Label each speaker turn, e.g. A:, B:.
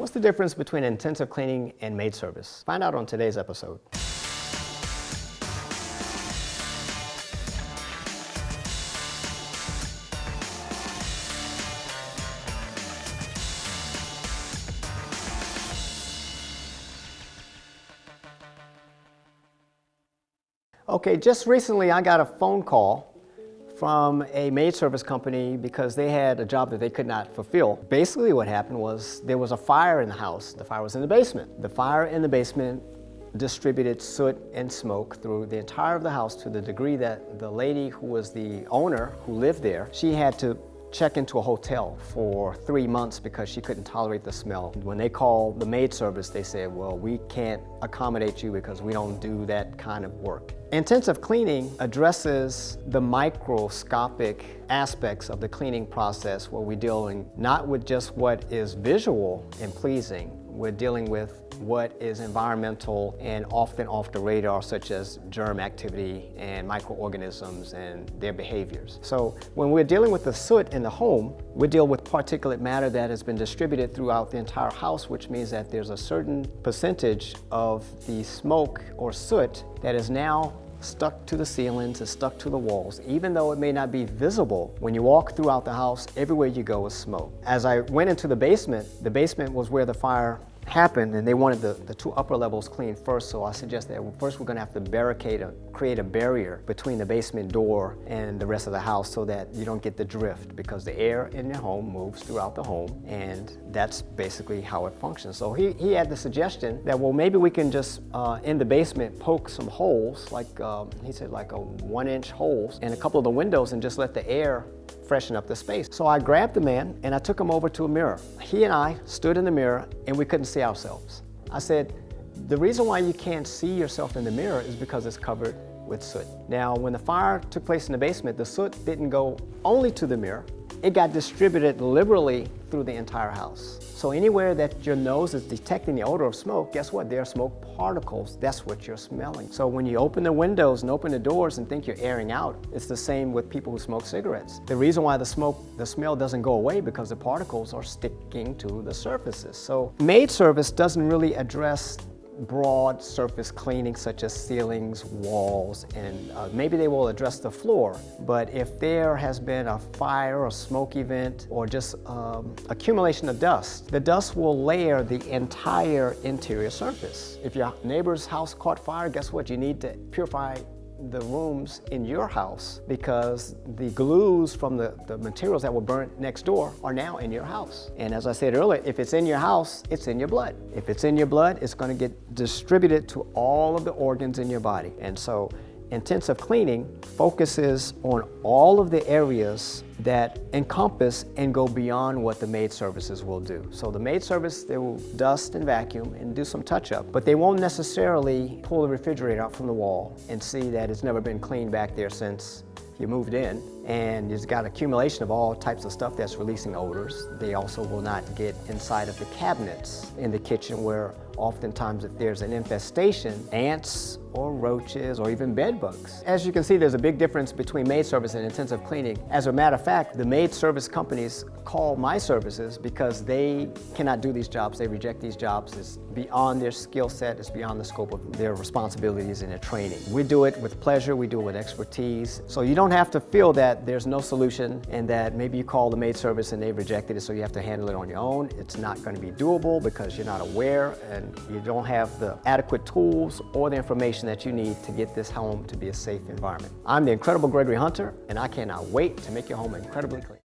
A: What's the difference between intensive cleaning and maid service? Find out on today's episode. Okay, just recently I got a phone call from a maid service company because they had a job that they could not fulfill. Basically what happened was there was a fire in the house. The fire was in the basement. The fire in the basement distributed soot and smoke through the entire of the house to the degree that the lady who was the owner who lived there, she had to check into a hotel for 3 months because she couldn't tolerate the smell. When they called the maid service, they said, well, we can't accommodate you because we don't do that kind of work. Intensive cleaning addresses the microscopic aspects of the cleaning process where we're dealing not with just what is visual and pleasing, we're dealing with what is environmental and often off the radar, such as germ activity and microorganisms and their behaviors. So when we're dealing with the soot in the home, we deal with particulate matter that has been distributed throughout the entire house, which means that there's a certain percentage of the smoke or soot that is now stuck to the ceilings and stuck to the walls. Even though it may not be visible, when you walk throughout the house, everywhere you go is smoke. As I went into the basement was where the fire happened, and they wanted the two upper levels cleaned first, so I suggested that first we're going to have to create a barrier between the basement door and the rest of the house so that you don't get the drift, because the air in your home moves throughout the home, and that's basically how it functions. So he had the suggestion that, well, maybe we can just in the basement poke some holes, like he said, like a 1-inch holes in a couple of the windows, and just let the air freshen up the space. So I grabbed the man and I took him over to a mirror. He and I stood in the mirror and we couldn't see ourselves. I said, the reason why you can't see yourself in the mirror is because it's covered with soot. Now, when the fire took place in the basement, the soot didn't go only to the mirror, it got distributed liberally through the entire house. So anywhere that your nose is detecting the odor of smoke, guess what? There are smoke particles. That's what you're smelling. So when you open the windows and open the doors and think you're airing out, it's the same with people who smoke cigarettes. The reason why the smell doesn't go away because the particles are sticking to the surfaces. So maid service doesn't really address broad surface cleaning such as ceilings, walls, and maybe they will address the floor. But if there has been a fire or smoke event or just accumulation of dust, the dust will layer the entire interior surface. If your neighbor's house caught fire, guess what? You need to purify the rooms in your house because the glues from the materials that were burnt next door are now in your house. And as I said earlier, if it's in your house, it's in your blood. If it's in your blood, it's going to get distributed to all of the organs in your body. And so intensive cleaning focuses on all of the areas that encompass and go beyond what the maid services will do. So the maid service, they will dust and vacuum and do some touch-up, but they won't necessarily pull the refrigerator out from the wall and see that it's never been cleaned back there since you moved in, and you've got accumulation of all types of stuff that's releasing odors. They also will not get inside of the cabinets in the kitchen where oftentimes if there's an infestation, ants or roaches or even bed bugs. As you can see, there's a big difference between maid service and intensive cleaning. As a matter of fact, the maid service companies call my services because they cannot do these jobs. They reject these jobs. It's beyond their skill set. It's beyond the scope of their responsibilities and their training. We do it with pleasure. We do it with expertise. So you don't have to feel that there's no solution and that maybe you call the maid service and they've rejected it, so you have to handle it on your own. It's not going to be doable because you're not aware and you don't have the adequate tools or the information that you need to get this home to be a safe environment. I'm the Incredible Gregory Hunter, and I cannot wait to make your home incredibly clean.